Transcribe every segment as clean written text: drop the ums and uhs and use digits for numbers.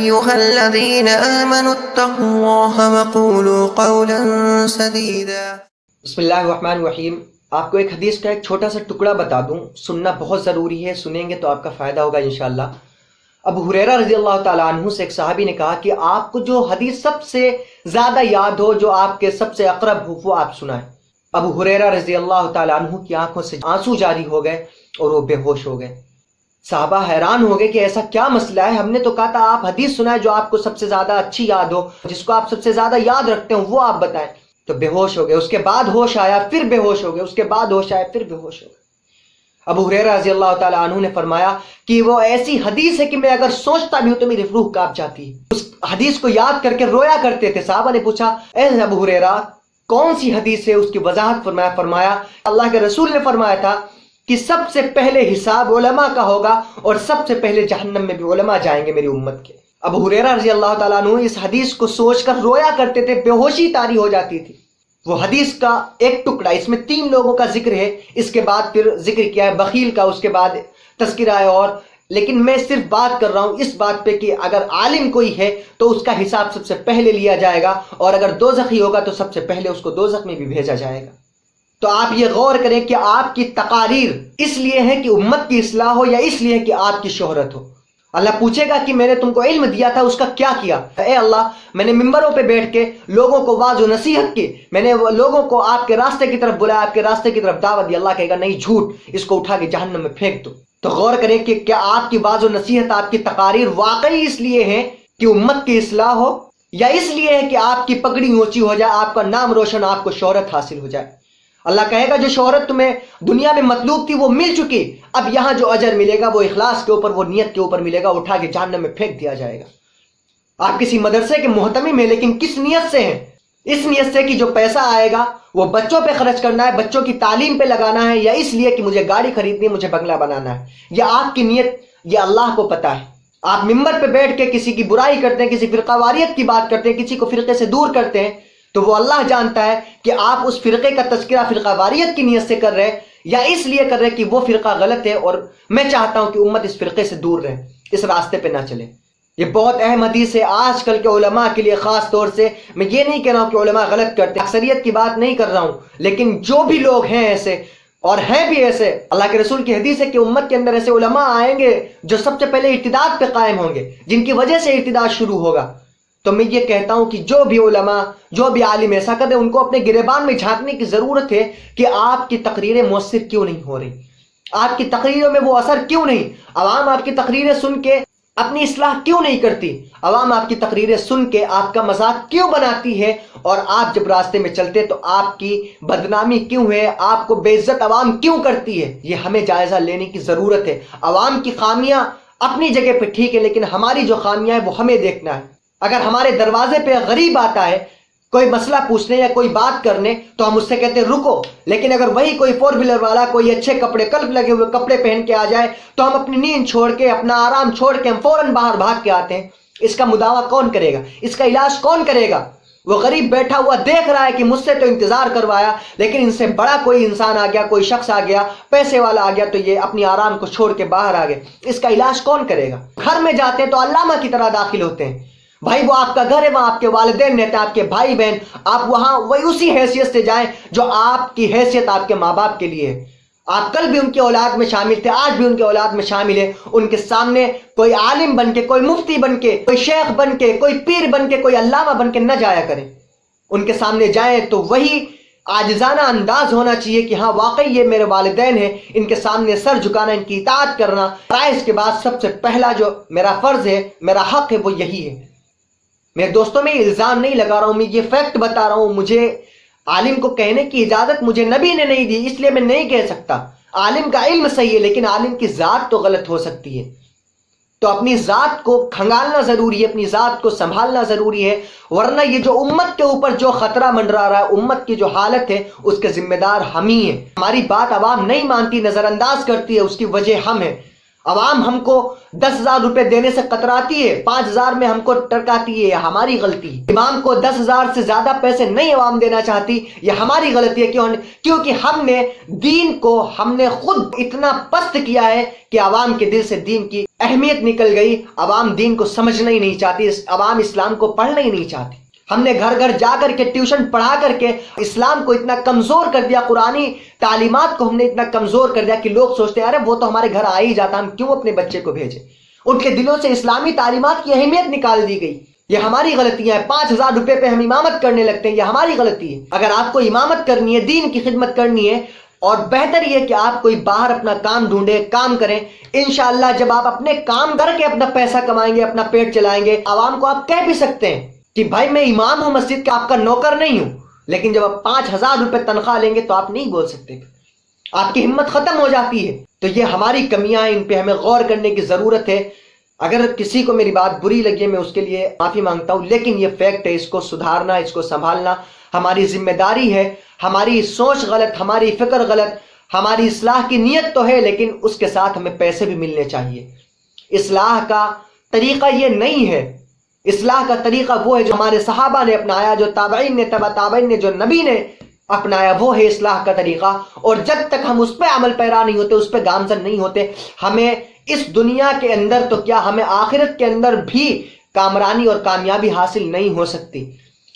أيها الذين آمنوا اتقوا الله وقولوا قولا سديدا. بسم اللہ الرحمن الرحیم. آپ کو ایک حدیث کا ایک چھوٹا سا ٹکڑا بتا دوں، سننا بہت ضروری ہے، سنیں گے تو آپ کا فائدہ ہوگا انشاءاللہ. ابو ہریرہ رضی اللہ تعالیٰ عنہ سے ایک صحابی نے کہا کہ آپ کو جو حدیث سب سے زیادہ یاد ہو، جو آپ کے سب سے اقرب ہو، وہ آپ سنائیں. ابو ہریرہ رضی اللہ تعالیٰ عنہ کی آنکھوں سے آنسو جاری ہو گئے اور وہ بے ہوش ہو گئے. صحابہ حیران ہو گئے کہ ایسا کیا مسئلہ ہے، ہم نے تو کہا تھا آپ حدیث سنائیں جو آپ کو سب سے زیادہ اچھی یاد ہو، جس کو آپ سب سے زیادہ یاد رکھتے ہو، وہ آپ بتائیں. تو بے ہوش ہو گئے، اس کے بعد ہوش آیا، پھر بے ہوش ہو گئے، اس کے بعد ہوش آیا، پھر بے ہوش ہو گئے. ابو ہریرہ رضی اللہ تعالیٰ عنہ نے فرمایا کہ وہ ایسی حدیث ہے کہ میں اگر سوچتا بھی ہوں تو میری روح کانپ جاتی ہے. اس حدیث کو یاد کر کے رویا کرتے تھے. صحابہ نے پوچھا اے ابو ہریرہ کون سی حدیث ہے؟ اس کی وضاحت فرمایا اللہ کے رسول نے فرمایا تھا کہ سب سے پہلے حساب علماء کا ہوگا اور سب سے پہلے جہنم میں بھی علماء جائیں گے میری امت کے. ابو ہریرہ رضی اللہ تعالیٰ عنہ اس حدیث کو سوچ کر رویا کرتے تھے، بے ہوشی طاری ہو جاتی تھی. وہ حدیث کا ایک ٹکڑا، اس میں 3 لوگوں کا ذکر ہے، اس کے بعد پھر ذکر کیا ہے بخیل کا، اس کے بعد تذکرہ ہے اور، لیکن میں صرف بات کر رہا ہوں اس بات پہ کہ اگر عالم کوئی ہے تو اس کا حساب سب سے پہلے لیا جائے گا، اور اگر دوزخی ہوگا تو سب سے پہلے اس کو دوزخ میں بھی بھیجا جائے گا. تو آپ یہ غور کریں کہ آپ کی تقاریر اس لیے ہے کہ امت کی اصلاح ہو یا اس لیے کہ آپ کی شہرت ہو. اللہ پوچھے گا کہ میں نے تم کو علم دیا تھا، اس کا کیا کیا؟ اے اللہ میں نے ممبروں پہ بیٹھ کے لوگوں کو واعظ و نصیحت کی، میں نے لوگوں کو آپ کے راستے کی طرف بلایا، آپ کے راستے کی طرف دعوت دی. اللہ کہے گا نہیں، جھوٹ، اس کو اٹھا کے جہنم میں پھینک دو. تو غور کریں کہ کیا آپ کی واعظ و نصیحت، آپ کی تقاریر واقعی اس لیے ہے کہ امت کی اصلاح ہو، یا اس لیے ہے کہ آپ کی پگڑی اونچی ہو جائے، آپ کا نام روشن، آپ کو شہرت حاصل ہو جائے؟ اللہ کہے گا جو شہرت تمہیں دنیا میں مطلوب تھی وہ مل چکی، اب یہاں جو اجر ملے گا وہ اخلاص کے اوپر، وہ نیت کے اوپر ملے گا، اٹھا کے جہنم میں پھینک دیا جائے گا. آپ کسی مدرسے کے محتمم ہیں، لیکن کس نیت سے ہیں؟ اس نیت سے کہ جو پیسہ آئے گا وہ بچوں پہ خرچ کرنا ہے، بچوں کی تعلیم پہ لگانا ہے، یا اس لیے کہ مجھے گاڑی خریدنی ہے، مجھے بنگلہ بنانا ہے. یا آپ کی نیت یہ اللہ کو پتہ ہے. آپ ممبر پہ بیٹھ کے کسی کی برائی کرتے ہیں، کسی فرقہ واریت کی بات کرتے ہیں، کسی کو فرقے سے دور کرتے ہیں، تو وہ اللہ جانتا ہے کہ آپ اس فرقے کا تذکرہ فرقہ واریت کی نیت سے کر رہے یا اس لیے کر رہے کہ وہ فرقہ غلط ہے اور میں چاہتا ہوں کہ امت اس فرقے سے دور رہے، اس راستے پہ نہ چلے. یہ بہت اہم حدیث ہے آج کل کے علماء کے لیے خاص طور سے. میں یہ نہیں کہہ رہا ہوں کہ علماء غلط کرتے، اکثریت کی بات نہیں کر رہا ہوں، لیکن جو بھی لوگ ہیں ایسے اور ہیں بھی ایسے، اللہ کے رسول کی حدیث ہے کہ امت کے اندر ایسے علماء آئیں گے جو سب سے پہلے ارتداد پہ قائم ہوں گے، جن کی وجہ سے ارتداد شروع ہوگا. تو میں یہ کہتا ہوں کہ جو بھی علماء، جو بھی عالم ایسا کرتے ہیں، ان کو اپنے گریبان میں جھانکنے کی ضرورت ہے کہ آپ کی تقریریں مؤثر کیوں نہیں ہو رہی، آپ کی تقریروں میں وہ اثر کیوں نہیں، عوام آپ کی تقریریں سن کے اپنی اصلاح کیوں نہیں کرتی، عوام آپ کی تقریریں سن کے آپ کا مذاق کیوں بناتی ہے، اور آپ جب راستے میں چلتے تو آپ کی بدنامی کیوں ہے، آپ کو بے عزت عوام کیوں کرتی ہے. یہ ہمیں جائزہ لینے کی ضرورت ہے. عوام کی خامیاں اپنی جگہ پہ ٹھیک ہے، لیکن ہماری جو خامیاں ہیں وہ ہمیں دیکھنا ہے. اگر ہمارے دروازے پہ غریب آتا ہے کوئی مسئلہ پوچھنے یا کوئی بات کرنے تو ہم اس سے کہتے ہیں رکو، لیکن اگر وہی کوئی 4 ویلر والا کوئی اچھے کپڑے، کلف لگے ہوئے کپڑے پہن کے آ جائے تو ہم اپنی نیند چھوڑ کے، اپنا آرام چھوڑ کے ہم فوراً باہر بھاگ کے آتے ہیں. اس کا مداوع کون کرے گا؟ اس کا علاج کون کرے گا؟ وہ غریب بیٹھا ہوا دیکھ رہا ہے کہ مجھ سے تو انتظار کروایا، لیکن ان سے بڑا کوئی انسان آ گیا، کوئی شخص آ گیا، پیسے والا آ گیا، تو یہ اپنی آرام کو چھوڑ کے باہر آ گئے. اس کا علاج کون کرے گا؟ گھر میں جاتے ہیں تو علامہ کی طرح داخل ہوتے ہیں. بھائی وہ آپ کا گھر ہے، وہاں آپ کے والدین رہتے ہیں، آپ کے بھائی بہن، آپ وہاں وہی اسی حیثیت سے جائیں جو آپ کی حیثیت آپ کے ماں باپ کے لیے ہے. آپ کل بھی ان کی اولاد میں شامل تھے، آج بھی ان کی اولاد میں شامل ہے. ان کے سامنے کوئی عالم بن کے، کوئی مفتی بن کے، کوئی شیخ بن کے، کوئی پیر بن کے، کوئی علامہ بن کے نہ جایا کریں. ان کے سامنے جائیں تو وہی عاجزانہ انداز ہونا چاہیے کہ ہاں واقعی یہ میرے والدین ہیں، ان کے سامنے سر جھکانا، ان کی اطاعت کرنا. اس کے بعد سب سے پہلا جو میرا فرض ہے، میرا حق ہے، وہ یہی ہے. میرے دوستوں میں الزام نہیں لگا رہا ہوں، میں یہ فیکٹ بتا رہا ہوں. مجھے عالم کو کہنے کی اجازت مجھے نبی نے نہیں دی، اس لیے میں نہیں کہہ سکتا. عالم کا علم صحیح ہے، لیکن عالم کی ذات تو غلط ہو سکتی ہے. تو اپنی ذات کو کھنگالنا ضروری ہے، اپنی ذات کو سنبھالنا ضروری ہے، ورنہ یہ جو امت کے اوپر جو خطرہ منڈرا رہا ہے، امت کی جو حالت ہے، اس کے ذمہ دار ہم ہی ہیں. ہماری بات عوام نہیں مانتی، نظر انداز کرتی ہے، اس کی وجہ ہم ہیں. عوام ہم کو 10,000 روپے دینے سے قطراتی ہے، 5,000 میں ہم کو ٹرکاتی ہے، یہ ہماری غلطی. امام کو 10,000 سے زیادہ پیسے نہیں عوام دینا چاہتی، یہ ہماری غلطی ہے. کیونکہ ہم نے دین کو، ہم نے خود اتنا پست کیا ہے کہ عوام کے دل سے دین کی اہمیت نکل گئی، عوام دین کو سمجھنا ہی نہیں چاہتی، عوام اسلام کو پڑھنا ہی نہیں چاہتی۔ ہم نے گھر گھر جا کر کے ٹیوشن پڑھا کر کے اسلام کو اتنا کمزور کر دیا، قرآنی تعلیمات کو ہم نے اتنا کمزور کر دیا کہ لوگ سوچتے ہیں ارے وہ تو ہمارے گھر آ ہی جاتا، ہم کیوں اپنے بچے کو بھیجیں۔ ان کے دلوں سے اسلامی تعلیمات کی اہمیت نکال دی گئی۔ یہ ہماری غلطیاں ہیں، 5,000 روپے پہ ہم امامت کرنے لگتے ہیں، یہ ہماری غلطی ہے۔ اگر آپ کو امامت کرنی ہے، دین کی خدمت کرنی ہے، اور بہتر یہ کہ آپ کوئی باہر اپنا کام ڈھونڈے، کام کریں، انشاءاللہ جب آپ اپنے کام کر کے اپنا پیسہ کمائیں گے، اپنا پیٹ چلائیں گے، عوام کو آپ کہہ بھی سکتے ہیں کہ بھائی میں امام ہوں مسجد کا، آپ کا نوکر نہیں ہوں۔ لیکن جب آپ 5,000 روپے تنخواہ لیں گے تو آپ نہیں بول سکتے، آپ کی ہمت ختم ہو جاتی ہے۔ تو یہ ہماری کمیاں ہیں، ان پہ ہمیں غور کرنے کی ضرورت ہے۔ اگر کسی کو میری بات بری لگی میں اس کے لیے معافی مانگتا ہوں، لیکن یہ فیکٹ ہے، اس کو سدھارنا، اس کو سنبھالنا ہماری ذمہ داری ہے۔ ہماری سوچ غلط، ہماری فکر غلط، ہماری اصلاح کی نیت تو ہے لیکن اس کے ساتھ ہمیں پیسے بھی ملنے چاہیے۔ اصلاح کا طریقہ یہ نہیں ہے، اصلاح کا طریقہ وہ ہے جو ہمارے صحابہ نے اپنایا، جو تابعین نے، تبع تابعین نے، جو نبی نے اپنایا، وہ ہے اصلاح کا طریقہ۔ اور جب تک ہم اس پہ عمل پیرا نہیں ہوتے، اس پہ گامزن نہیں ہوتے، ہمیں اس دنیا کے اندر تو کیا، ہمیں آخرت کے اندر بھی کامرانی اور کامیابی حاصل نہیں ہو سکتی۔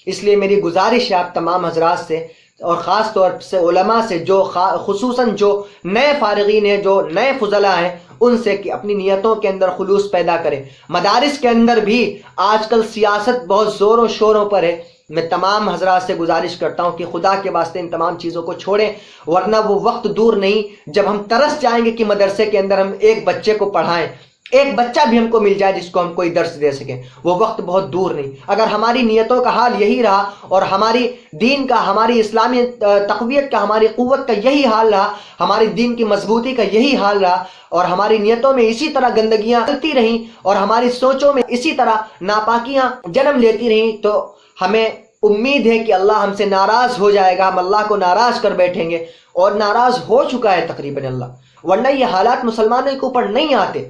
اس لیے میری گزارش ہے آپ تمام حضرات سے، اور خاص طور سے علماء سے، جو خصوصاً جو نئے فارغین ہیں، جو نئے فضلاء ہیں، ان سے کہ اپنی نیتوں کے اندر خلوص پیدا کریں۔ مدارس کے اندر بھی آج کل سیاست بہت زور و شوروں پر ہے۔ میں تمام حضرات سے گزارش کرتا ہوں کہ خدا کے واسطے ان تمام چیزوں کو چھوڑیں، ورنہ وہ وقت دور نہیں جب ہم ترس جائیں گے کہ مدرسے کے اندر ہم ایک بچے کو پڑھائیں، ایک بچہ بھی ہم کو مل جائے جس کو ہم کوئی درس دے سکیں، وہ وقت بہت دور نہیں۔ اگر ہماری نیتوں کا حال یہی رہا، اور ہماری دین کا، ہماری اسلامی تقویت کا، ہماری قوت کا یہی حال رہا، ہماری دین کی مضبوطی کا یہی حال رہا، اور ہماری نیتوں میں اسی طرح گندگیاں چلتی رہیں، اور ہماری سوچوں میں اسی طرح ناپاکیاں جنم لیتی رہیں، تو ہمیں امید ہے کہ اللہ ہم سے ناراض ہو جائے گا، ہم اللہ کو ناراض کر بیٹھیں گے، اور ناراض ہو چکا ہے تقریباً اللہ، ورنہ یہ حالات مسلمانوں کے اوپر نہیں آتے۔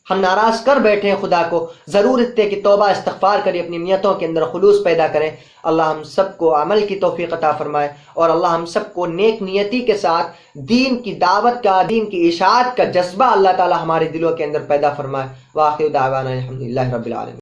ہم ناراض کر بیٹھے ہیں خدا کو، ضرورت ہے کہ توبہ استغفار کریں، اپنی نیتوں کے اندر خلوص پیدا کریں۔ اللہ ہم سب کو عمل کی توفیق عطا فرمائے، اور اللہ ہم سب کو نیک نیتی کے ساتھ دین کی دعوت کا، دین کی اشاعت کا جذبہ اللہ تعالی ہمارے دلوں کے اندر پیدا فرمائے۔ وآخر دعوانا الحمدللہ رب العالمین۔